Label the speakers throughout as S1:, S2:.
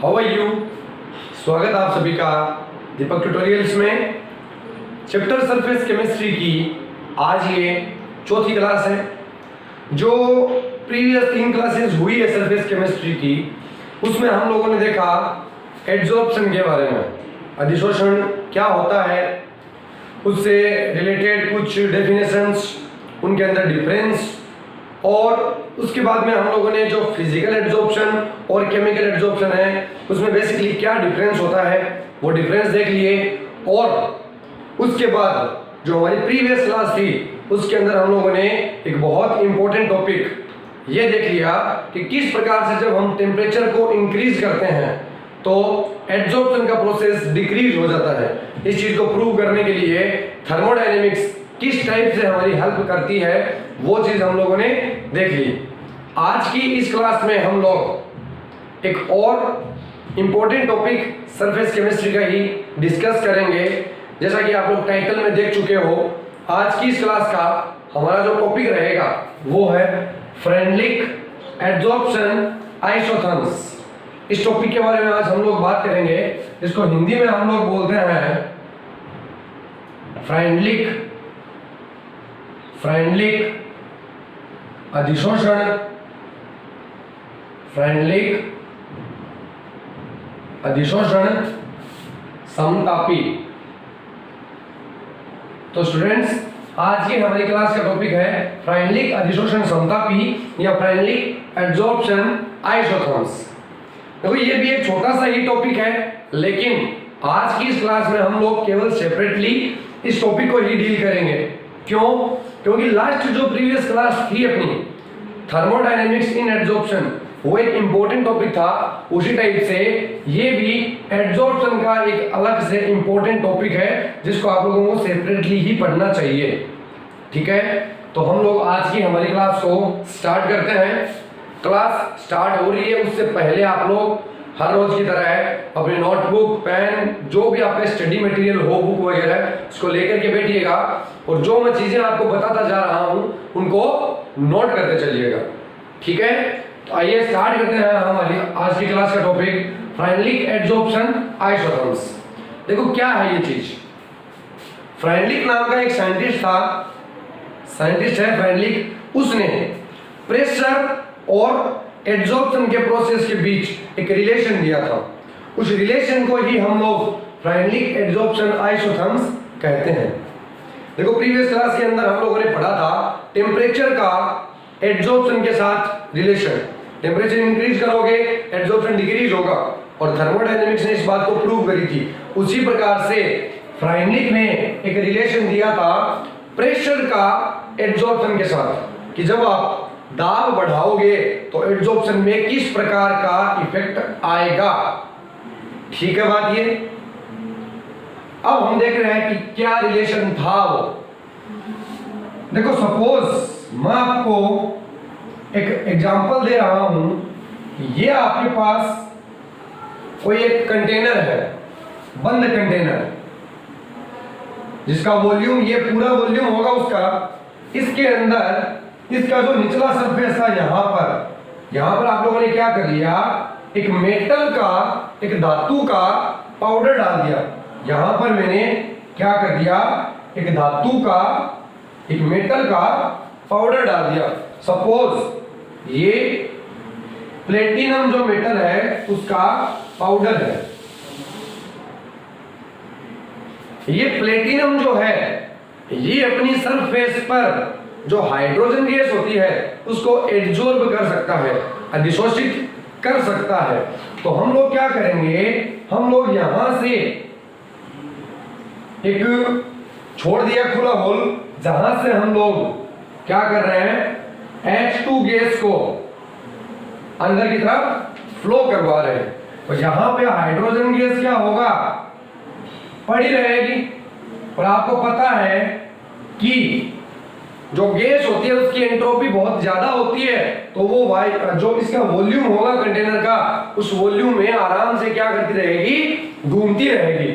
S1: How are you. स्वागत आप सभी का दीपक ट्यूटोरियल्स में। चैप्टर सरफेस केमिस्ट्री की आज ये चौथी क्लास है। जो प्रीवियस 3 क्लासेस हुई है सरफेस केमिस्ट्री की, उसमें हम लोगों ने देखा एड्सॉर्प्शन के बारे में, अधिशोषण क्या होता है, उससे रिलेटेड कुछ डेफिनेशंस, उनके अंदर डिफरेंस, और उसके बाद में हम लोगों ने जो फिजिकल एड्सॉर्प्शन और केमिकल एड्सॉर्प्शन है उसमें बेसिकली क्या डिफरेंस होता है वो डिफरेंस देख लिए। और उसके बाद जो हमारी प्रीवियस क्लास थी उसके अंदर हम लोगों ने एक बहुत इंपॉर्टेंट टॉपिक ये देख लिया कि किस प्रकार से जब हम टेम्परेचर को इंक्रीज करते हैं तो एड्सॉर्प्शन का प्रोसेस डिक्रीज हो जाता है। इस चीज को प्रूव करने के लिए थर्मोडायनेमिक्स किस टाइप से हमारी हेल्प करती है वो चीज हम लोगों ने देख ली। आज की इस क्लास में हम लोग एक और इम्पोर्टेंट टॉपिक सरफेस केमिस्ट्री का ही डिस्कस करेंगे। जैसा कि आप लोग टाइटल में देख चुके हो, आज की इस क्लास का हमारा जो टॉपिक रहेगा वो है फ्रेंडलिक एड्सॉर्प्शन आइसोथर्म्स। इस टॉपिक के बारे में आज हम लोग बात करेंगे। इसको हिंदी में हम लोग बोलते हैं फ्रेंडलिक अधिशोषण, फ्रेंडलिक अधिशोषण समतापी। तो स्टूडेंट्स, आज की हमारी क्लास का टॉपिक है फ्रेंडलिक अधिशोषण समतापी या फ्रेंडलिक एड्सॉर्प्शन आइसोथर्म्स। देखो ये भी एक छोटा सा ही टॉपिक है, लेकिन आज की इस क्लास में हम लोग केवल सेपरेटली इस टॉपिक को ही डील करेंगे। क्यों? क्योंकि लास्ट जो प्रीवियस क्लास थी अपनी थर्मोडायनेमिक्स इन एड्सॉर्प्शन, वो एक इंपॉर्टेंट टॉपिक था। उसी टाइप से ये भी एड्सॉर्प्शन का एक अलग से इंपॉर्टेंट टॉपिक है जिसको आप लोगों को सेपरेटली ही पढ़ना चाहिए। ठीक है, तो हम लोग आज की हमारी क्लास को स्टार्ट करते हैं। क्लास स्टार्ट हो रही है उससे पहले आप लोग हर रोज की तरह अपनी नोटबुक, पेन, जो भी आपका स्टडी मटेरियल हो, बुक वगैरह, उसको लेकर के बैठिएगा और जो मैं चीजें आपको बताता जा रहा हूं उनको नोट करते चलिएगा। ठीक है, तो आइए स्टार्ट करते हैं हमारी आज की क्लास का टॉपिक फ्रेंडलिक एड्सॉर्प्शन आइसोथर्म्स। देखो क्या है ये चीज। फ्रेंडलिक नाम का एक साइंटिस्ट है फ्रेंडलिक। उसने प्रेशर और एड्सॉर्प्शन के प्रोसेस के बीच एक रिलेशन दिया था। उस रिलेशन को ही हम लोग फ्रेंडलिक एड्सॉर्प्शन आइसोथर्म्स कहते हैं। देखो प्रीवियस क्लास के अंदर हम लोगों ने पढ़ा था टेम्परेचर का एड्सॉर्प्शन के साथ रिलेशन। टेम्परेचर इंक्रीज करोगे एड्सॉर्प्शन डिक्रीज होगा, और थर्मोडायनेमिक्स ने इस बात को प्रूव करी थी। उसी प्रकार से फ्रेंडलिक ने एक रिलेशन दिया था प्रेशर का एड्सॉर्प्शन के साथ, कि जब आप दाब बढ़ाओगे तो एड्सॉर्प्शन में किस प्रकार का इफेक्ट आएगा। ठीक है बात ये। अब हम देख रहे हैं कि क्या रिलेशन था वो। देखो सपोज मैं आपको एक एग्जांपल दे रहा हूं। ये आपके पास कोई एक कंटेनर है, बंद कंटेनर, जिसका वॉल्यूम ये पूरा वॉल्यूम होगा उसका। इसके अंदर इसका जो निचला सरफेस था यहां पर आप लोगों ने क्या कर लिया, एक मेटल का, एक धातु का पाउडर डाल दिया। यहां पर मैंने क्या कर दिया, एक धातु का, एक मेटल का पाउडर डाल दिया। सपोज ये प्लेटिनम जो मेटल है उसका पाउडर है। ये प्लेटिनम जो है ये अपनी सरफेस पर जो हाइड्रोजन गैस होती है उसको एड्सॉर्ब कर सकता है, अधिशोषित कर सकता है। तो हम लोग क्या करेंगे, हम लोग यहां से एक छोड़ दिया खुला होल, जहां से हम लोग क्या कर रहे हैं, H2 गैस को अंदर की तरफ फ्लो करवा रहे हैं। तो यहां पे हाइड्रोजन गैस क्या होगा, पड़ी रहेगी। और आपको पता है कि जो गैस होती है उसकी एंट्रोपी बहुत ज्यादा होती है, तो वो जो इसका वॉल्यूम होगा कंटेनर का, उस वॉल्यूम में आराम से क्या करती रहेगी, घूमती रहेगी।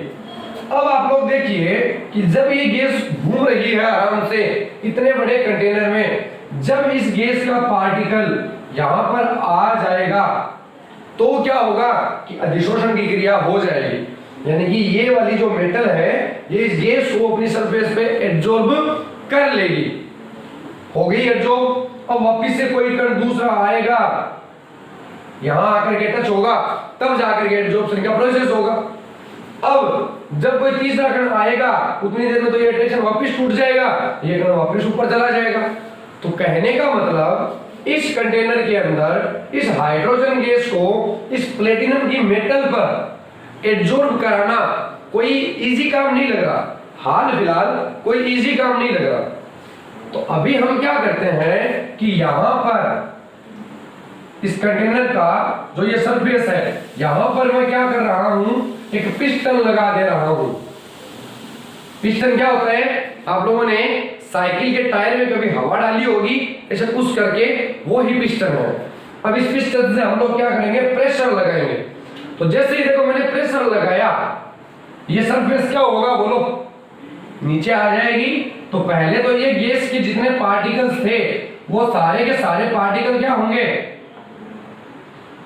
S1: अब आप लोग देखिए कि जब ये गैस घूम रही है आराम से इतने बड़े कंटेनर में, जब इस गैस का पार्टिकल यहां पर आ जाएगा तो क्या होगा कि अधिशोषण की क्रिया हो जाएगी, यानी कि ये वाली जो मेटल है ये इस गैस को अपनी सरफेस पे एब्जॉर्ब कर लेगी। हो गई एब्जॉर्ब। अब वापिस से कोई कण दूसरा आएगा, यहां आकर के टच होगा, तब जाकर के एब्जॉर्प्शन का प्रोसेस होगा। अब जब कोई तीसरा कण आएगा उतनी देर में तो ये अट्रैक्शन वापस टूट जाएगा, ये कण वापस ऊपर चला जाएगा। तो कहने का मतलब इस कंटेनर के अंदर इस हाइड्रोजन गैस को इस प्लेटिनम की मेटल पर एब्जॉर्ब कराना कोई इजी काम नहीं लग रहा, हाल फिलहाल कोई इजी काम नहीं लग रहा। तो अभी हम क्या करते हैं कि यहां पर इस कंटेनर का जो ये सरफेस है, यहां पर मैं क्या कर रहा हूं, एक पिस्टन लगा दे रहा हूं। पिस्टन क्या होता है, आप लोगों ने साइकिल के टायर में कभी हवा डाली होगी, ऐसे पुश करके, वो ही पिस्टन है। अब इस पिस्टन से हम लोग क्या करेंगे, प्रेशर लगाएंगे। तो जैसे ही देखो मैंने प्रेशर लगाया, ये सरफेस क्या होगा बोलो, नीचे आ जाएगी। तो पहले तो ये गैस के जितने पार्टिकल्स थे वो सारे के सारे पार्टिकल क्या होंगे,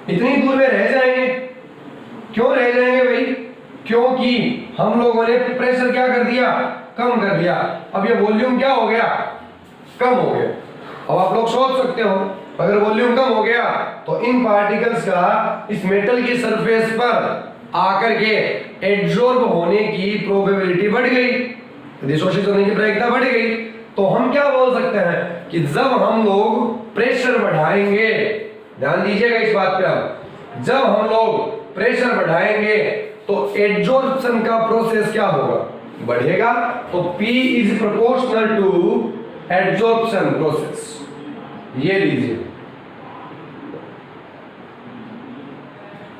S1: इतनी दूर में रह जाएंगे। क्यों रह जाएंगे भाई, क्योंकि हम लोगों ने प्रेशर क्या कर दिया, कम कर दिया। अब ये वॉल्यूम क्या हो गया, कम हो गया। अब आप लोग सोच सकते हो, अगर वॉल्यूम कम हो गया तो इन पार्टिकल्स का इस मेटल की सरफेस पर आकर के एब्जॉर्ब होने की प्रोबेबिलिटी बढ़ गई, अधिशोषित होने की प्रवृत्ति बढ़ गई। तो हम क्या बोल सकते हैं कि जब हम लोग प्रेशर बढ़ाएंगे, ध्यान दीजिएगा इस बात पे, अब जब हम लोग प्रेशर बढ़ाएंगे तो एब्जॉर्प्शन का प्रोसेस क्या होगा, बढ़ेगा। तो P is proportional to absorption process. ये लीजिए,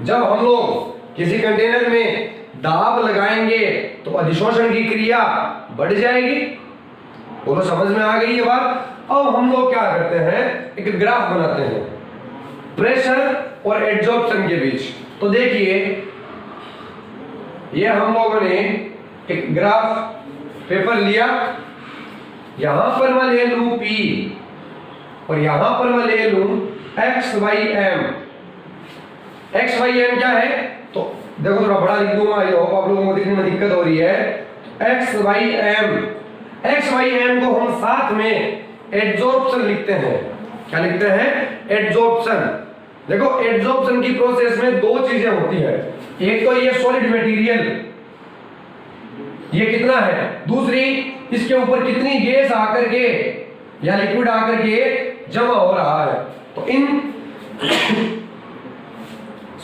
S1: जब हम लोग किसी कंटेनर में दाब लगाएंगे तो अधिशोषण की क्रिया बढ़ जाएगी। बोलो समझ में आ गई ये बात। अब हम लोग क्या करते हैं, एक ग्राफ बनाते हैं प्रेशर और एब्जॉर्प्शन के बीच। तो देखिए ये हम लोगों ने एक ग्राफ पेपर लिया, यहां पर मैं ले लूं P और यहां पर मैं ले लूं x y m। x y m क्या है, तो देखो थोड़ा बड़ा लिख दूंगा, आई होप आप लोगों को दिखने में दिक्कत हो रही है। x y m को हम साथ में एब्जॉर्प्शन लिखते हैं। क्या लिखते हैं, एब्जॉर्प्शन। देखो एब्जॉर्प्शन की प्रोसेस में दो चीजें होती है, एक तो ये सॉलिड मटेरियल ये कितना है, दूसरी इसके ऊपर कितनी गैस आकर के या लिक्विड आकर के जमा हो रहा है। तो इन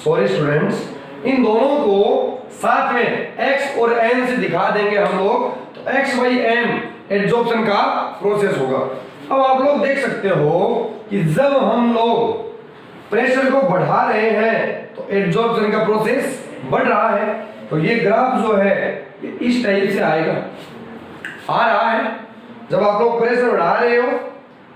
S1: सॉरी स्टूडेंट्स, इन दोनों को साथ में x और n से दिखा देंगे हम लोग, तो x y m एब्जॉर्प्शन का प्रोसेस होगा। अब आप लोग देख सकते हो कि जब हम लोग प्रेशर को बढ़ा रहे हैं तो एब्जॉर्प्शन का प्रोसेस बढ़ रहा है। तो ये ग्राफ जो है इस टाइप से आएगा, आ रहा है। जब आप लोग प्रेशर बढ़ा रहे हो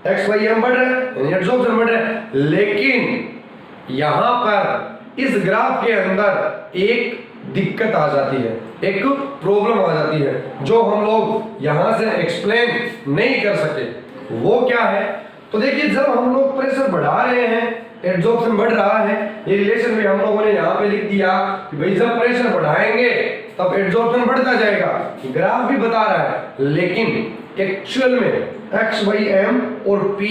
S1: x y m बढ़ रहा है, यानी एब्जॉर्प्शन बढ़ रहा है। लेकिन यहां पर इस ग्राफ के अंदर एक दिक्कत आ जाती है, एक प्रॉब्लम आ जाती है जो हम लोग यहां से एक्सप्लेन नहीं कर सके। वो क्या है, तो देखिए जब हम लोग प्रेशर बढ़ा रहे हैं एब्जॉर्प्शन बढ़ रहा है। ये रिलेशन भी हम लोगों ने यहाँ पे लिख दिया कि भाई जब प्रेशर बढ़ाएंगे तब एब्जॉर्प्शन बढ़ता जाएगा, ग्राफ भी बता रहा है। लेकिन एक्चुअल में x y m और p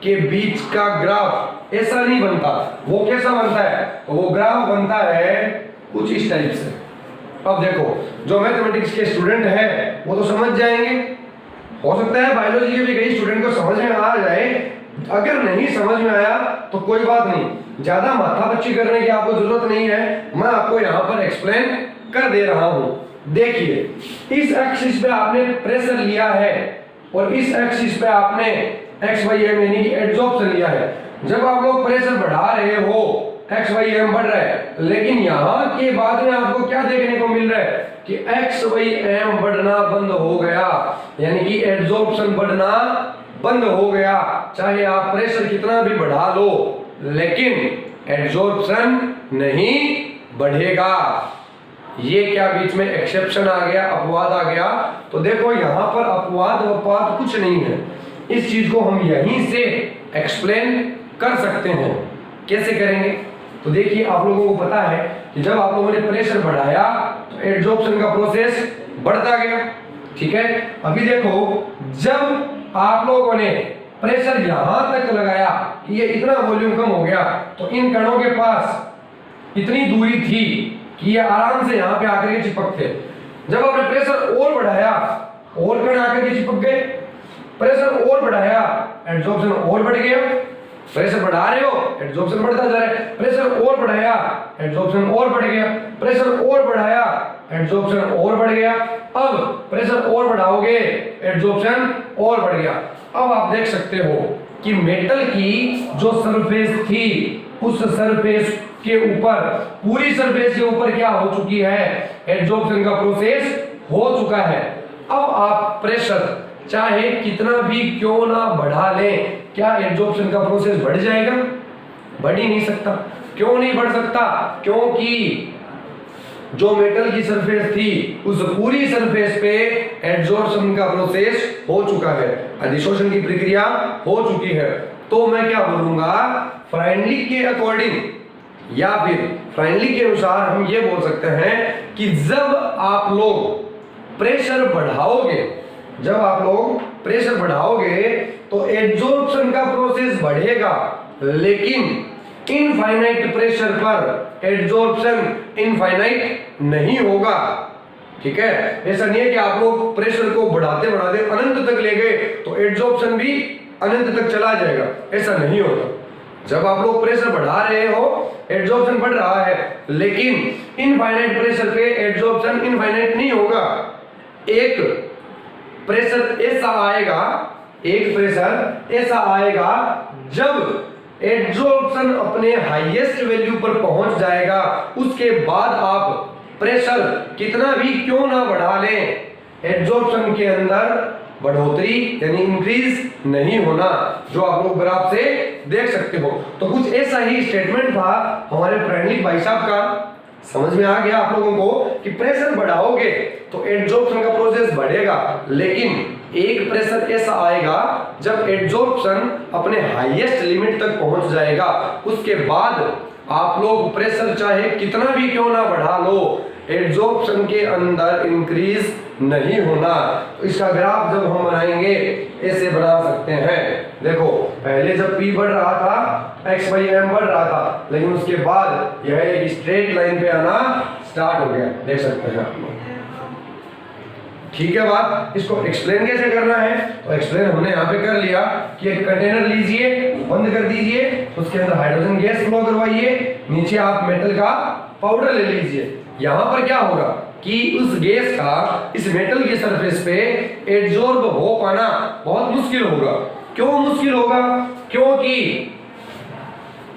S1: के बीच का ग्राफ ऐसा नहीं बनता। वो कैसा बनता है, तो वो ग्राफ बनता है कुछ इस टाइप से। अब देखो जो मैथमेटिक्स के स्टूडेंट है वो तो समझ जाएंगे, हो सकता है बायोलॉजी के भी कई स्टूडेंट को समझ में आ जाए। अगर नहीं समझ में आया तो कोई बात नहीं, ज्यादा माथापच्ची करने की आपको जरूरत नहीं है, मैं आपको यहाँ पर एक्सप्लेन कर दे रहा हूँ। देखिए इस एक्सिस पे आपने प्रेशर लिया है और इस एक्सिस पे आपने x y m यानी कि एब्जॉर्प्शन लिया है। जब आप लोग प्रेशर बढ़ा रहे हो x y m बढ़ रहा है, लेकिन यहाँ के बाद में आपको क्या देखने को मिल रहा है कि x y m बढ़ना बंद हो गया, यानी कि एब्जॉर्प्शन बढ़ना बंद हो गया। चाहे आप प्रेशर कितना भी बढ़ा लो लेकिन एब्जॉर्प्शन नहीं बढ़ेगा। ये क्या बीच में एक्सेप्शन आ गया, अपवाद आ गया। तो देखो यहाँ पर अपवाद अपवाद कुछ नहीं है, इस चीज को हम यहीं से एक्सप्लेन कर सकते हैं। कैसे करेंगे, तो देखिए आप लोगों को पता है कि जब आप लोगों ने प्रेशर बढ़ाया तो एड्सॉर्प्शन का प्रोसेस बढ़ता गया। ठीक है, अभी देखो जब आप लोगों ने प्रेशर यहां तक लगाया कि ये इतना वॉल्यूम कम हो गया, तो इन कणों के पास इतनी दूरी थी कि ये आराम से यहां पे आकर के चिपक थे। जब आपने प्रेशर और बढ़ाया और कण आकर के चिपक गए, प्रेशर और बढ़ाया एड्सॉर्प्शन और बढ़ गया। प्रेशर बढ़ा रहे हो एड्सॉर्प्शन बढ़ता जा रहा है, प्रेशर और बढ़ाया एड्सॉर्प्शन और बढ़ गया, प्रेशर और बढ़ाया एड्सॉर्प्शन और बढ़ गया। अब प्रेशर और बढ़ाओगे एड्सॉर्प्शन और बढ़ गया। अब आप देख सकते हो कि मेटल की जो सरफेस थी उस सरफेस के ऊपर, पूरी सरफेस के ऊपर क्या हो चुकी है, एड्सॉर्प्शन का प्रोसेस हो चुका है। अब आप प्रेशर चाहे कितना भी क्यों ना बढ़ा लें, क्या एड्सॉर्प्शन का प्रोसेस बढ़ जाएगा? बढ़ ही नहीं सकता। क्यों नहीं बढ़ सकता? क्योंकि जो मेटल की सरफेस थी उस पूरी सरफेस पे एड्सॉर्प्शन का प्रोसेस हो चुका है, अधिशोषण की प्रक्रिया हो चुकी है। तो मैं क्या बोलूंगा, फ्राइनलिक के अकॉर्डिंग या फिर फ्राइनलिक के अनुसार हम ये बोल सकते हैं कि जब आप लोग प्रेशर बढ़ाओगे, जब आप लोग प्रेशर बढ़ाओगे तो एड्सॉर्प्शन का प्रोसेस बढ़ेगा, लेकिन इनफाइनाइट प्रेशर पर एड्सॉर्प्शन इनफाइनाइट नहीं होगा। ठीक है, ऐसा नहीं है कि आप लोग प्रेशर को बढ़ाते बढ़ाते अनंत तक ले गए तो एड्सॉर्प्शन भी अनंत तक चला जाएगा, ऐसा नहीं होता। जब आप लोग प्रेशर बढ़ा रहे हो एड्सॉर्प्शन बढ़ रहा है, लेकिन इनफाइनाइट प्रेशर पे एड्सॉर्प्शन इनफाइनाइट नहीं होगा। एक प्रेशर ऐसा आएगा, एक प्रेशर ऐसा आएगा जब एड्सॉर्प्शन अपने हाईएस्ट वैल्यू पर पहुंच जाएगा, उसके बाद आप प्रेशर कितना भी क्यों ना बढ़ा लें, एड्सॉर्प्शन के अंदर बढ़ोतरी यानी इंक्रीज नहीं होना, जो आप लोग ग्राफ से देख सकते हो। तो कुछ ऐसा ही स्टेटमेंट था हमारे फ्राइनलिक भाई साहब का। समझ में आ गया आप लोगों को कि प्रेशर बढ़ाओगे तो एड्सॉर्प्शन का प्रोसेस बढ़ेगा, लेकिन एक प्रेशर ऐसा आएगा जब एड्सॉर्प्शन अपने हाईएस्ट लिमिट तक पहुंच जाएगा, उसके बाद आप लोग प्रेशर चाहे कितना भी क्यों ना बढ़ा लो, एड्सॉर्प्शन के अंदर इंक्रीज नहीं होना। तो इसका ग्राफ जब हम बनाएंगे ऐसे बना सकते हैं। देखो पहले जब P बढ़ रहा था x/m बढ़ रहा था, लेकिन उसके बाद यह एक स्ट्रेट लाइन पे आना स्टार्ट हो गया, देख सकते हैं आप लोग। ठीक है बात, इसको एक्सप्लेन कैसे करना है तो एक्सप्लेन हमने यहाँ पे कर लिया कि एक कंटेनर लीजिए, बंद कर दीजिए, उसके अंदर हाइड्रोजन गैस फ्लो करवाइए, नीचे आप मेटल का पाउडर ले लीजिए। यहाँ पर क्या होगा कि उस गैस का इस मेटल की सरफेस पे एड्सॉर्ब हो पाना बहुत मुश्किल होगा। क्यों मुश्किल होगा? क्योंकि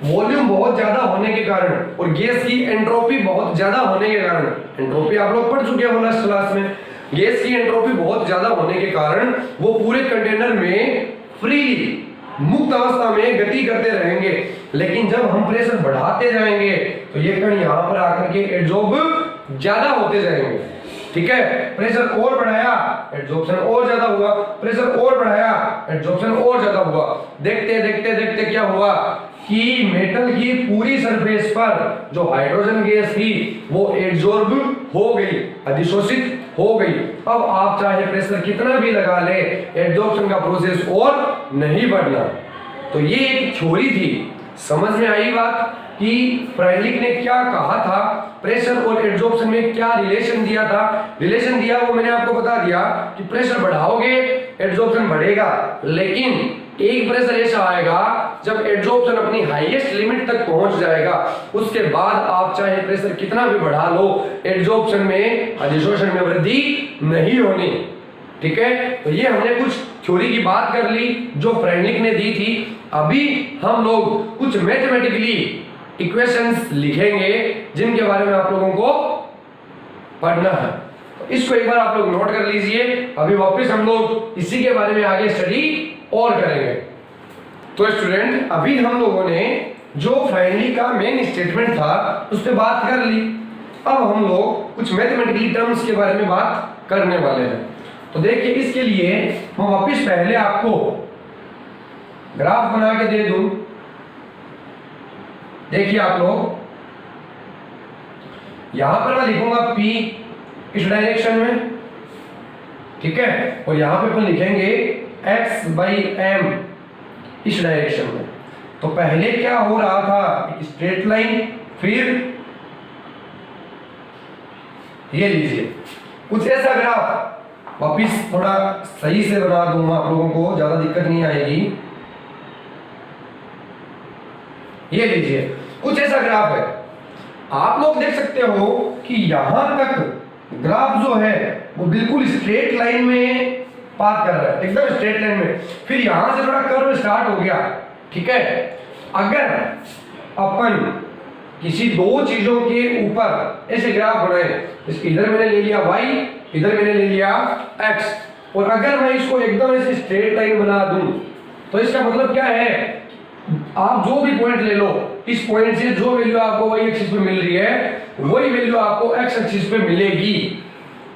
S1: वॉल्यूम बहुत ज्यादा होने के कारण और गैस की एंट्रोपी बहुत ज्यादा होने के कारण, एंट्रोपी आप लोग पढ़ चुके हो लास्ट क्लास में, गैस की एंट्रोपी बहुत ज्यादा होने के कारण वो पूरे कंटेनर में फ्रीली मुक्त अवस्था में गति करते रहेंगे। लेकिन जब हम प्रेशर बढ़ाते जाएंगे तो ये कण यहाँ पर आकर के एड्सॉर्ब ज्यादा होते जाएंगे। ठीक है, प्रेशर और बढ़ाया एड्सॉर्प्शन और ज्यादा हुआ, प्रेशर और बढ़ाया एड्सॉर्प्शन और ज्यादा हुआ। देखते देखते देखते क्या हुआ कि मेटल की पूरी सरफेस पर जो हाइड्रोजन गैस थी वो एड्सॉर्ब हो गई, अधिशोषित हो गई। अब आप चाहे प्रेशर कितना भी लगा ले, एड्सॉर्प्शन का प्रोसेस और नहीं बढ़ना। तो ये एक थ्योरी थी। समझ में आई बात कि फ्राइनलिक ने क्या कहा था, प्रेशर और एड्सॉर्प्शन में क्या रिलेशन दिया था। रिलेशन दिया वो मैंने आपको बता दिया कि प्रेशर बढ़ाओगे एड्सॉर्प्शन बढ़ेगा, लेकिन एक प्रेशर ऐसा आएगा जब एड्सॉर्प्शन अपनी हाईएस्ट लिमिट तक पहुंच जाएगा, उसके बाद आप चाहे प्रेशर कितना भी बढ़ा लो, एड्सॉर्प्शन में, अधिशोषण में वृद्धि नहीं होनी। ठीक है, तो ये हमने कुछ थ्योरी की बात कर ली जो फ्राइनलिक ने दी थी। अभी हम लोग कुछ मैथमेटिकली इक्वेशंस लिखेंगे जिनके बारे में आप लोगों को पढ़ना है। तो इसको एक बार आप लोग नोट कर लीजिए। अभी वापस हम लोग इसी के बारे में आगे स्टडी और करेंगे। तो स्टूडेंट, अभी हम लोगों ने जो फ्राइनलिक का मेन स्टेटमेंट था उस पर बात कर ली। अब हम लोग कुछ मैथमेटिकली टर्म्स के बारे में बात करने वाले हैं। तो देखिए, इसके लिए मैं वापस पहले आपको ग्राफ बना के दे दूं। देखिए आप लोग, यहां पर मैं लिखूंगा P इस डायरेक्शन में, ठीक है, और यहां पे अपन लिखेंगे x/m इस डायरेक्शन में। तो पहले क्या हो रहा था, स्ट्रेट लाइन, फिर ये लीजिए कुछ ऐसा ग्राफ, वापिस थोड़ा सही से बना दूंगा आप लोगों को, ज्यादा दिक्कत नहीं आएगी। ये लीजिए कुछ ऐसा ग्राफ है, आप लोग देख सकते हो कि यहां तक ग्राफ जो है वो बिल्कुल स्ट्रेट लाइन में पास कर रहा है, एकदम स्ट्रेट लाइन में, फिर यहां से थोड़ा कर्व स्टार्ट हो गया, ठीक है। अगर अपन किसी दो चीजों के ऊपर ऐसे ग्राफ बनाए, इधर मैंने ले लिया y, इधर मैंने ले लिया x, और अगर मैं इसको एकदम ऐसे स्ट्रेट लाइन बना दूं, तो इसका मतलब क्या है, आप जो भी पॉइंट ले लो, इस पॉइंट से जो वैल्यू आपको y एक्सिस पे मिल रही है वही वैल्यू आपको x एक्सिस पे मिलेगी।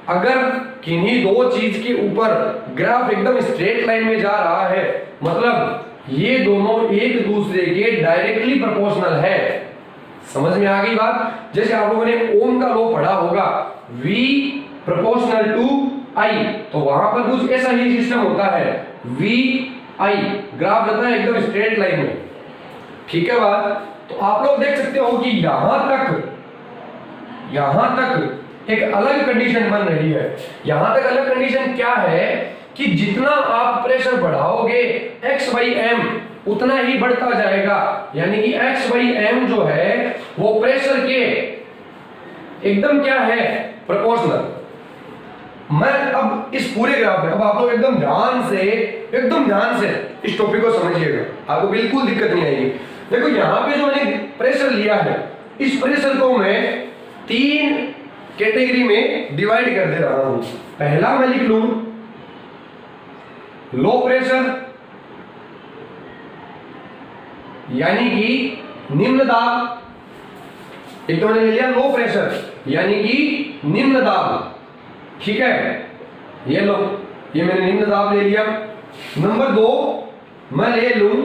S1: अगर किन्हीं दो चीज के ऊपर ग्राफ एकदम स्ट्रेट लाइन में जा रहा है, मतलब ये दोनों एक दूसरे के डायरेक्टली प्रोपोर्शनल है। समझ में आ गई बात? जैसे आप लोगों ने ओम का लॉ पढ़ा होगा, V प्रोपोर्शनल टू I, तो वहां पर कुछ ऐसा ही सिस्टम होता है, V I ग्राफ रहता है एकदम स्ट्रेट लाइन में, ठीक है बात। तो आप लोग देख सकते हो कि यहां तक एक अलग कंडीशन बन रही है। यहां तक अलग कंडीशन क्या है कि जितना आप प्रेशर बढ़ाओगे x/m उतना ही बढ़ता जाएगा, यानी कि x/m जो है वो प्रेशर के एकदम क्या है, प्रोपोर्शनल। मैं अब इस पूरे ग्राफ में, अब आप लोग एकदम ध्यान से इस टॉपिक को समझिएगा, आपको बिल्कुल दिक्कत नहीं आएगी। देखो यहां पे जो मैंने प्रेशर लिया है, इस प्रेशर को मैं 3 कैटेगरी में डिवाइड कर दे रहा हूं। पहला मैं लिख लूं लो प्रेशर, यानी कि निम्न दाब, एक तो मैंने ले लिया लो प्रेशर यानी कि निम्न दाब, ठीक है, ये लो, ये मैंने निम्न दाब ले लिया। नंबर 2 मैं ले लूं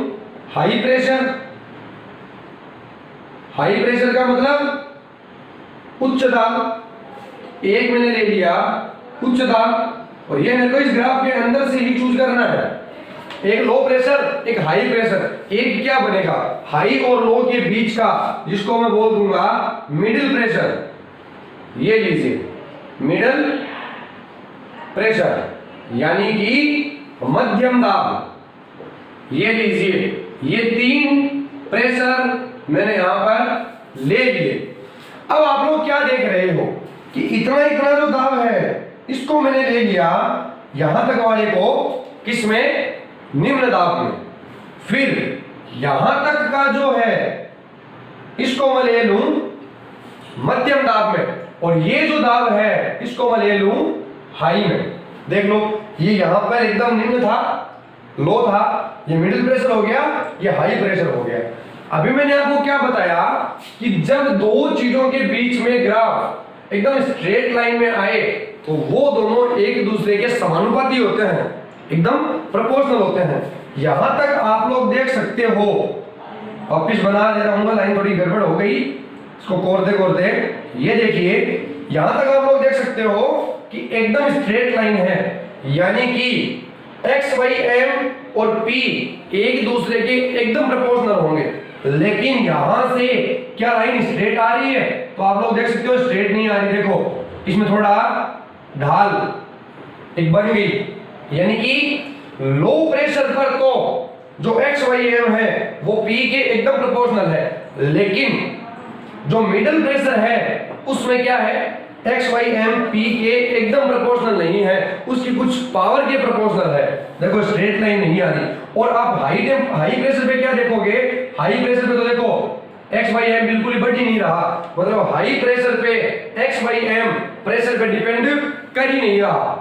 S1: हाई प्रेशर। हाई प्रेशर का मतलब उच्च दाब, एक मैंने ले लिया उच्च दाब, और ये मेरे को इस ग्राफ के अंदर से ही चूज करना है, एक लो प्रेशर एक हाई प्रेशर। एक क्या बनेगा, हाई और लो के बीच का, जिसको मैं बोल दूंगा मिडिल प्रेशर। ये लीजिए मिडिल प्रेशर यानी कि मध्यम दाब। ये लीजिए, ये 3 प्रेशर मैंने यहां पर ले लिए। अब आप लोग क्या देख रहे हो कि इतना जो दाब है इसको मैंने ले लिया यहां तक वाले को, किसमें, निम्न दाब में। फिर यहां तक का जो है इसको मैं ले लूं मध्यम दाब में, और ये जो दाब है इसको मैं ले लूं हाई में। देख लो, ये यहां पर एकदम निम्न था, लो था, ये मिडिल प्रेशर हो गया, ये हाई प्रेशर हो गया। अभी मैंने आपको क्या बताया कि जब दो चीजों के बीच में ग्राफ एकदम स्ट्रेट लाइन में आए तो वो दोनों एक दूसरे के समानुपाती होते हैं, एकदम प्रोपोर्शनल होते हैं। यहां तक आप लोग देख सकते हो, वापिस बना दे रहा हूं, लाइन थोड़ी गड़बड़ हो गई, इसको कोर दे। ये देखिए यहां तक आप लोग देख सकते हो कि एकदम स्ट्रेट लाइन है, यानी कि x/m और p एक दूसरे के एकदम प्रोपोर्शनल होंगे। लेकिन यहां से क्या लाइन स्ट्रेट आ रही है, तो आप लोग देख सकते हो स्ट्रेट नहीं आ रही। देखो इसमें थोड़ा ढाल एक बन गई, यानी कि लो प्रेशर पर तो जो x/m है वो p के एकदम प्रोपोर्शनल है, लेकिन जो मिडिल प्रेशर है उसमें क्या है, x/m p के एकदम प्रोपोर्शनल नहीं है, उसकी कुछ पावर के प्रोपोर्शनल है। देखो स्ट्रेट लाइन नहीं आ रही। और आप हाई प्रेशर पे क्या देखोगे, हाई प्रेशर पे तो देखो x/m बिल्कुल ही बढ़ ही नहीं रहा, मतलब हाई प्रेशर पे x/m प्रेशर पे डिपेंड कर ही नहीं रहा।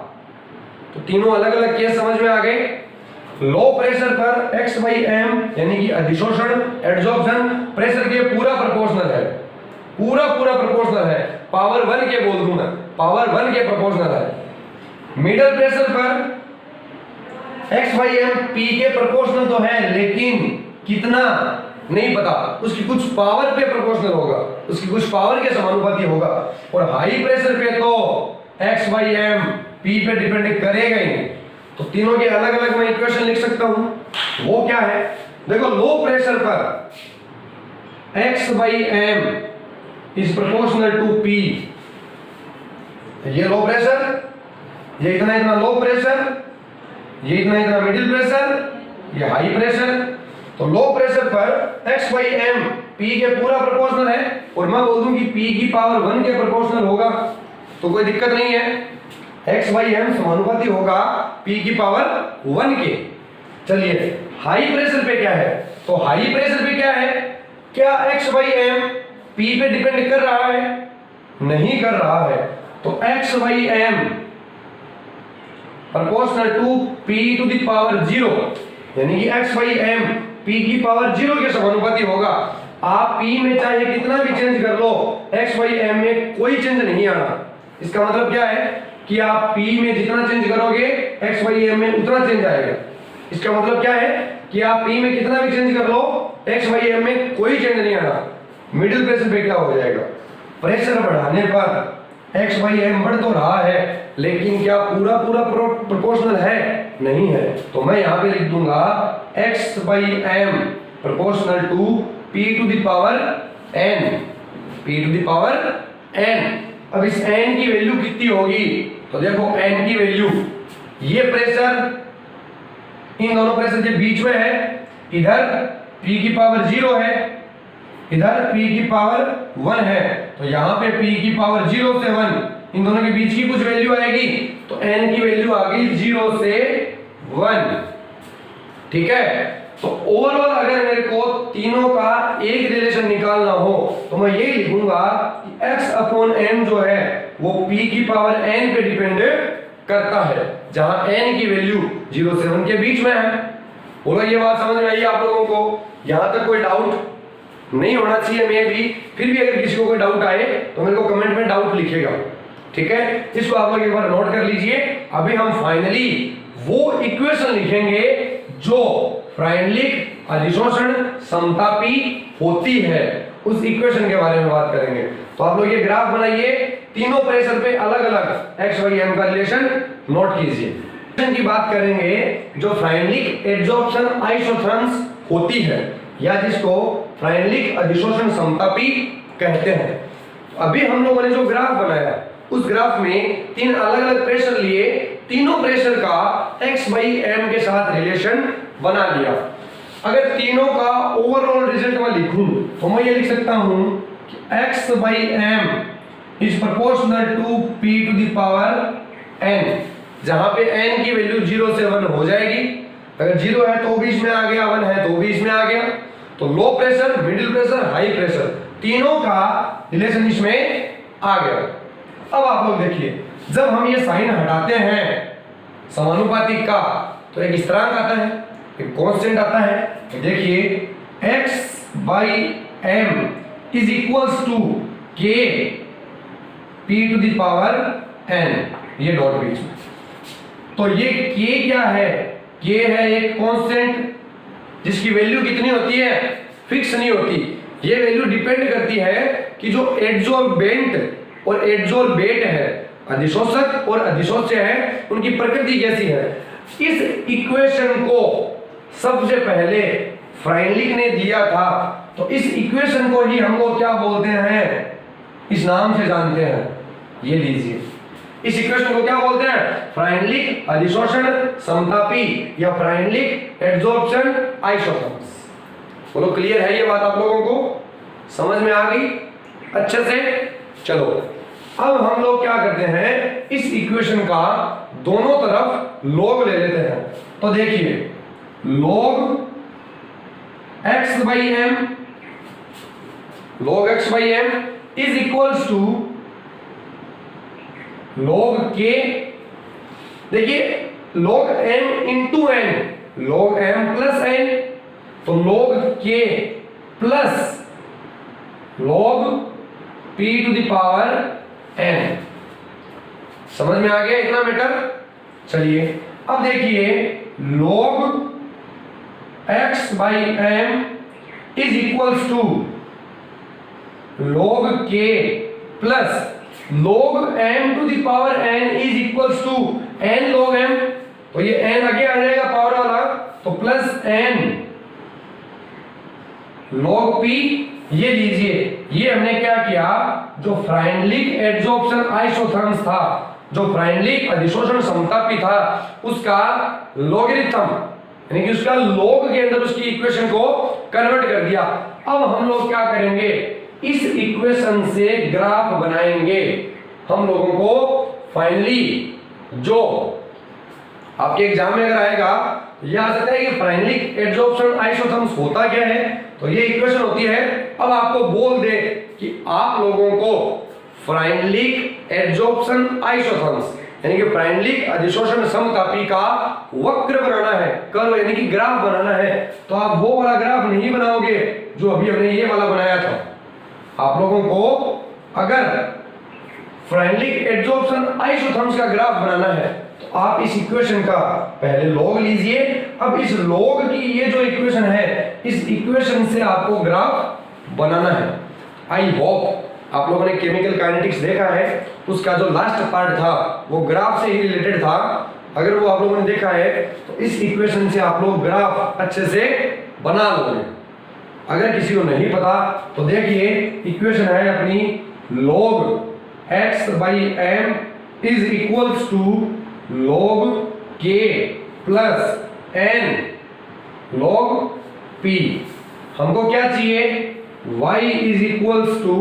S1: तो तीनों अलग अलग केस समझ में आ गए। लो प्रेशर पर x/m यानी कि अधिशोषण एड्सॉर्प्शन प्रेशर के पूरा प्रोपोर्शनल है, पूरा प्रोपोर्शनल है, पावर 1 के बोल दूं मैं, पावर 1 के प्रोपोर्शनल है। मिडिल प्रेशर पर x/m p के प्रोपोर्शनल तो है, लेकिन कितना, नहीं पता, उसकी कुछ पावर पे प्रोपोर्शनल होगा, उसकी कुछ पावर के समानुपाती होगा। और हाई प्रेशर पे तो x बाई एम पी पे डिपेंड करेगा ही नहीं। तो तीनों के अलग अलग मैं इक्वेशन लिख सकता हूं। वो क्या है, देखो लो प्रेशर पर x by M is proportional to p। ये लो प्रेशर, ये इतना इतना लो प्रेशर, ये इतना इतना मिडिल प्रेशर, ये हाई प्रेशर। तो लो प्रेशर पर x बाई एम पी के पूरा प्रोपोर्शनल है, और मैं बोल दूं कि p की पावर 1 के प्रोपोर्शनल होगा, तो कोई दिक्कत नहीं है। x बाई एम समानुपाती होगा p की पावर 1 के। चलिए हाई प्रेशर पे क्या है, तो हाई प्रेशर पे क्या है, क्या x बाई एम p पे डिपेंड कर रहा है, नहीं कर रहा है। तो x by M proportional to p to the power 0, यानी कि x बाई एम p की पावर 0 के समानुपाती होगा। आप p में चाहे कितना भी चेंज कर लो, x बाई एम में कोई चेंज नहीं आना। इसका मतलब क्या है कि आप p में जितना चेंज करोगे x बाई एम में उतना चेंज आएगा। इसका मतलब क्या है कि आप p में कितना भी चेंज कर लो, x बाई एम में कोई चेंज नहीं आना। मिडिल प्रेशर पे क्या हो जाएगा, प्रेशर बढ़ाने पर x बाई एम बढ़ तो रहा है, लेकिन क्या पूरा पूरा प्रोपोर्शनल है, नहीं है। तो मैं यहाँ पे लिख दूंगा x by M proportional to p to the power n, p to the power n। अब इस n की वैल्यू कितनी होगी, तो देखो n की वैल्यू, ये प्रेशर इन दोनों प्रेशर के बीच में है, इधर p की पावर 0 है, इधर p की पावर 1 है। तो यहाँ पे p की पावर 0 से 1, इन दोनों के बीच की कुछ वैल्यू आएगी, तो n की वैल्यू आ गई 0 से 1। ठीक है, तो ओवरऑल अगर मेरे को तीनों का एक रिलेशन निकालना हो, तो मैं ये लिखूंगा कि x अपॉन m जो है वो p की पावर n पे डिपेंड करता है, जहां n की वैल्यू 0 से 1 के बीच में है। बोलो ये बात समझ में आई आप लोगों को? यहां तक कोई डाउट नहीं होना चाहिए। मैं भी फिर भी अगर किसी को कोई डाउट आए तो मेरे को कमेंट में डाउट लिखेगा। ठीक है, इसको आप लोग एक बार नोट कर लीजिए। अभी हम फाइनली वो इक्वेशन लिखेंगे जो फ्राइनलिक अधिशोषण समतापी होती है, उस इक्वेशन के बारे में बात करेंगे। तो आप लोग ये ग्राफ बनाइए, तीनों प्रेशर पे अलग अलग x बाई m का रिलेशन नोट कीजिए। की बात करेंगे जो फ्राइनलिक एड्सॉर्प्शन आइसोथर्म्स होती है, या जिसको फ्राइनलिक अधिशोषण समतापी कहते हैं। अभी हम लोगों ने जो ग्राफ बनाया, उस ग्राफ में तीन अलग अलग प्रेशर लिए, तीनों प्रेशर का x बाई m के साथ रिलेशन बना लिया। अगर तीनों का ओवरऑल रिजल्ट मैं लिखूं तो मैं ये लिख सकता हूं कि x by m is proportional to p to the power n, जहां पे n की वैल्यू 0 से 1 हो जाएगी। अगर 0 है तो बीच में आ गया, 1 है तो बीच में आ गया। तो low pressure, middle pressure, high pressure, तीनों का रिलेशन इसमें आ गया। अब आप लोग देखिए, जब हम ये साइन हटाते हैं समानुपाती का, तो एक स्थिरांक आता है, एक कांस्टेंट आता है। तो देखिए x by m is equals to k p to the power n, ये डॉट बीच में। तो ये k क्या है, k है एक कांस्टेंट जिसकी वैल्यू कितनी होती है, फिक्स नहीं होती। ये वैल्यू डिपेंड करती है कि जो एड्सॉर्बेंट और एड्सॉर्बेट है, अधिशोषक और अधिशोष्य है, उनकी प्रकृति कैसी है। इस इक्वेशन को सबसे पहले फ्राइनलिक ने दिया था, तो इस इक्वेशन को ही हम लोग क्या बोलते हैं, इस नाम से जानते हैं। ये लीजिए, इस इक्वेशन को क्या बोलते हैं, फ्राइनलिक अधिशोषण समतापी या फ्राइनलिक एड्सॉर्प्शन आइसोथर्म्स। बोलो क्लियर है ये बात आप लोगों को, समझ में आ गई अच्छे से? चलो अब हम लोग क्या करते हैं, इस इक्वेशन का दोनों तरफ लॉग ले लेते हैं। तो देखिए log x by m, log x by m is equals to log k। देखिए log m into n, log m plus n, तो log k plus log p to the power n। समझ में आ गया इतना मैटर? चलिए अब देखिए log x by m is equals to log k plus log m to the power n is equals to n log m, तो ये n आगे आ जाएगा पावर वाला, तो प्लस n log p। ये लीजिए, ये हमने क्या किया, जो फ्राइनलिक एड्सॉर्प्शन आइसोथर्म्स था, जो फ्राइनलिक अधिशोषण समतापी था, उसका लॉगरिथम यानी कि उसका log के अंदर उसकी इक्वेशन को कन्वर्ट कर दिया। अब हम लोग क्या करेंगे, इस इक्वेशन से ग्राफ बनाएंगे। हम लोगों को फाइनली जो आपके एग्जाम में अगर आएगा, यह आ सकता है कि फाइनलिक एड्सॉर्प्शन आइसोथर्म्स होता क्या है, तो ये इक्वेशन होती है। अब आपको बोल दे कि आप लोगों को फाइनलिक एड्सॉर्प्शन आइसोथर्म्स यानी कि फाइनलिक अधिशोषण समतापी का वक्र बनाना है, कर्व यानी कि ग्राफ बनाना है, तो आप वो वाला ग्राफ नहीं बनाओगे जो अभी हमने ये वाला बनाया था। आप लोगों को अगर फाइनलिक एड्सॉर्प्शन आइसोथर्म्स का ग्राफ बनाना है, तो आप इस इक्वेशन का पहले लॉग लीजिए। अब इस लॉग की ये जो इक्वेशन है, इस इक्वेशन से आपको ग्राफ बनाना है। आई होप आप लोगों ने केमिकल काइनेटिक्स देखा है, उसका जो लास्ट पार्ट था वो ग्राफ से ही रिलेटेड था। अगर वो आप लोगों ने देखा है तो इस इक्वेशन से आप लोग ग्राफ अच्छे से बना लोगे। अगर किसी को नहीं पता तो देखिए, इक्वेशन है अपनी log x by m is equals to log k plus n log p। हमको क्या चाहिए, y is equals to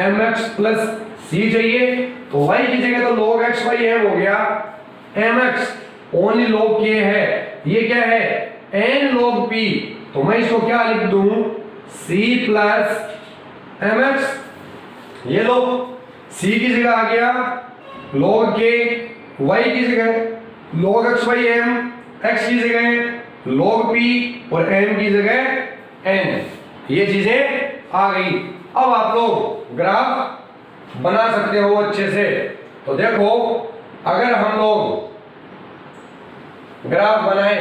S1: mx plus c चाहिए, तो y की जगह तो log x बाई m हो गया, mx ओनली log k है, ये क्या है n log p, तो मैं इसको क्या लिख दूं, c प्लस mx। ये लो, c की जगह आ गया log k, y की जगह log x by m, x की जगह log p और m की जगह n। ये चीजें आ गई। अब आप लोग ग्राफ बना सकते हो अच्छे से। तो देखो, अगर हम लोग ग्राफ बनाए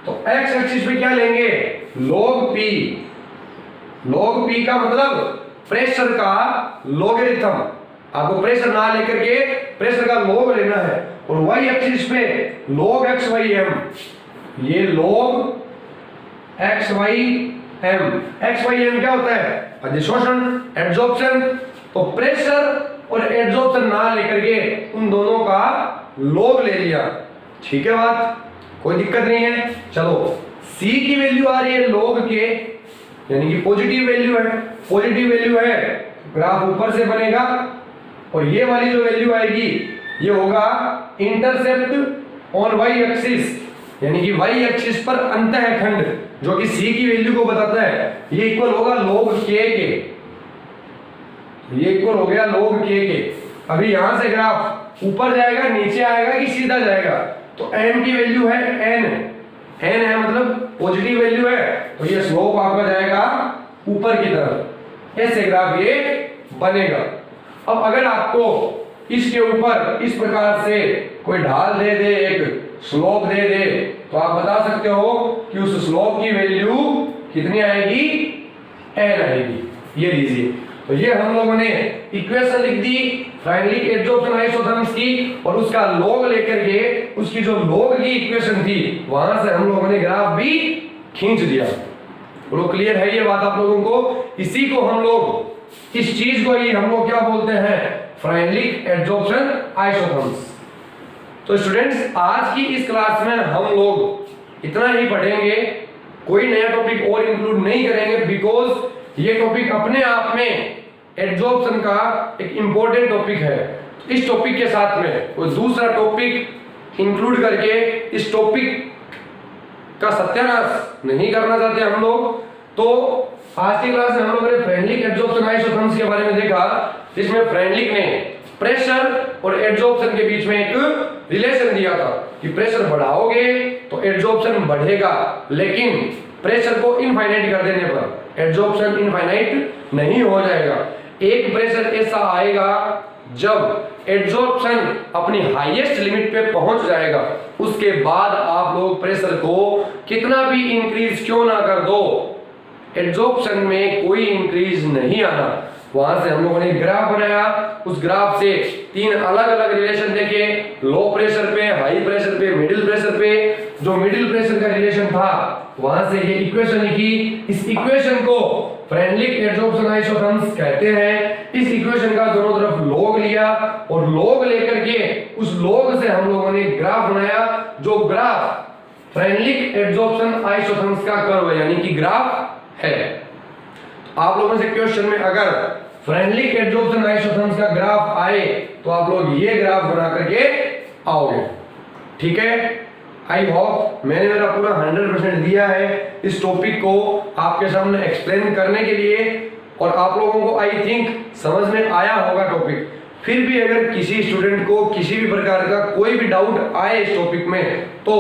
S1: तो x एक्सिस पे क्या लेंगे, log p। log p का मतलब प्रेशर का लॉगरिथम, आपको प्रेशर ना लेकर के प्रेशर का log लेना है। और y एक्सिस पे log x बाई m, ये log x by m। x by m क्या होता है, अधिशोषण एड्सॉर्प्शन। तो प्रेशर और एड्सॉर्प्शन ना लेकर के उन दोनों का log ले लिया, ठीक है बात, कोई दिक्कत नहीं है। चलो, c की वैल्यू आ रही है log के, यानी कि पॉजिटिव वैल्यू है, पॉजिटिव वैल्यू है, ग्राफ ऊपर से बनेगा। और ये वाली जो वैल्यू आएगी ये होगा इंटरसेप्ट ऑन y एक्सिस, यानी कि y एक्सिस पर अंतःखंड, जो कि c की वैल्यू को बताता है। ये इक्वल होगा log k के, ये इक्वल हो गया log k के। अभी यहां से ग्राफ ऊपर जाएगा, नीचे आएगा कि सीधा जाएगा, तो m की वैल्यू है n, n है मतलब पॉजिटिव वैल्यू है, तो ये स्लोप आपका जाएगा ऊपर की तरफ। ऐसे ग्राफ ये बनेगा। अब अगर आपको इसके ऊपर इस प्रकार से कोई ढाल दे दे, एक स्लोप दे दे, तो आप बता सकते हो कि उस स्लोप की वैल्यू कितनी आएगी, n आएगी। ये लीजिए, तो ये हम लोगों ने इक्वेशन लिख दी फाइनलिक एड्सॉर्प्शन आइसोथर्म्स की, और उसका log लेकर के उसकी जो log की इक्वेशन थी वहां से हम लोगों ने ग्राफ भी खींच दिया। बोलो क्लियर है ये बात आप लोगों को। इसी को हम लोग, इस चीज को ही हम लोग क्या बोलते हैं, फाइनलिक एड्सॉर्प्शन आइसोथर्म्स। तो स्टूडेंट्स, आज की इस क्लास में हम लोग इतना ही पढ़ेंगे, कोई नया टॉपिक और इंक्लूड नहीं करेंगे, बिकॉज ये टॉपिक अपने आप में एड्सॉर्प्शन का एक इंपॉर्टेंट टॉपिक है। इस टॉपिक के साथ में कोई दूसरा टॉपिक इंक्लूड करके इस टॉपिक का सत्यानाश नहीं करना चाहते हम लोग। तो आज की क्लास में हम लोगों ने फ्रेंडलिक एड्सॉर्प्शन आइसोथर्म्स के बारे में देखा, जिसमें फ्रेंडलिक ने प्रेशर और एड्सॉर्प्शन के बीच में एक रिलेशन दिया था कि प्रेशर बढ़ाओगे तो एड्सॉर्प्शन बढ़ेगा, लेकिन प्रेशर को इनफाइनाइट कर देने पर एड्सॉर्प्शन इनफाइनाइट नहीं हो जाएगा। एक प्रेशर ऐसा आएगा जब एड्सॉर्प्शन अपनी हाईएस्ट लिमिट पे पहुंच जाएगा, उसके बाद आप लोग प्रेशर को कितना भी इंक्रीज क्यों ना कर दो, एड्सॉर्प्शन में कोई इंक्रीज नहीं आना। वहां से हम लोगों ने ग्राफ बनाया, उस ग्राफ से तीन अलग अलग रिलेशन देखे, लो प्रेशर पे, हाई प्रेशर पे, मिडिल प्रेशर पे। जो मिडिल प्रेशर का रिलेशन था वहां से ये इक्वेशन लिखी, इस इक्वेशन को फ्रेनलिक एड्सॉर्प्शन आइसोथर्म्स कहते हैं। इस इक्वेशन का दोनों तरफ लॉग लिया और लॉग लेकर के उस लॉग से हम लोगों ने ग्राफ बनाया, जो ग्राफ फ्रेनलिक एड्सॉर्प्शन आइसोथर्म्स का कर्व है, यानी कि ग्राफ है। आप लोगों से क्वेश्चन में अगर फ्रेनलिक एड्सॉर्प्शन आइसोथर्म्स का ग्राफ आए तो आप लोग ये ग्राफ बना करके आओगे, ठीक है। आई होप मैंने मेरा पूरा 100% दिया है इस टॉपिक को आपके सामने एक्सप्लेन करने के लिए, और आप लोगों को आई थिंक समझ में आया होगा टॉपिक। फिर भी अगर किसी स्टूडेंट को किसी भी प्रकार का कोई भी डाउट आए इस टॉपिक में तो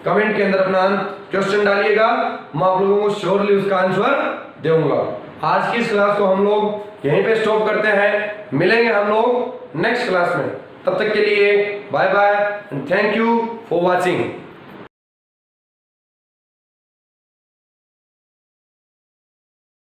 S1: कमेंट के अंदर अपना क्वेश्चन डालिएगा, मैं आप लोगों को श्योरली उसका आंसर दूंगा। आज की इस क्लास को हम लोग यहीं पे स्टॉप करते हैं, मिलेंगे हम लोग नेक्स्ट क्लास में। तब तक के लिए bye bye and thank you for watching.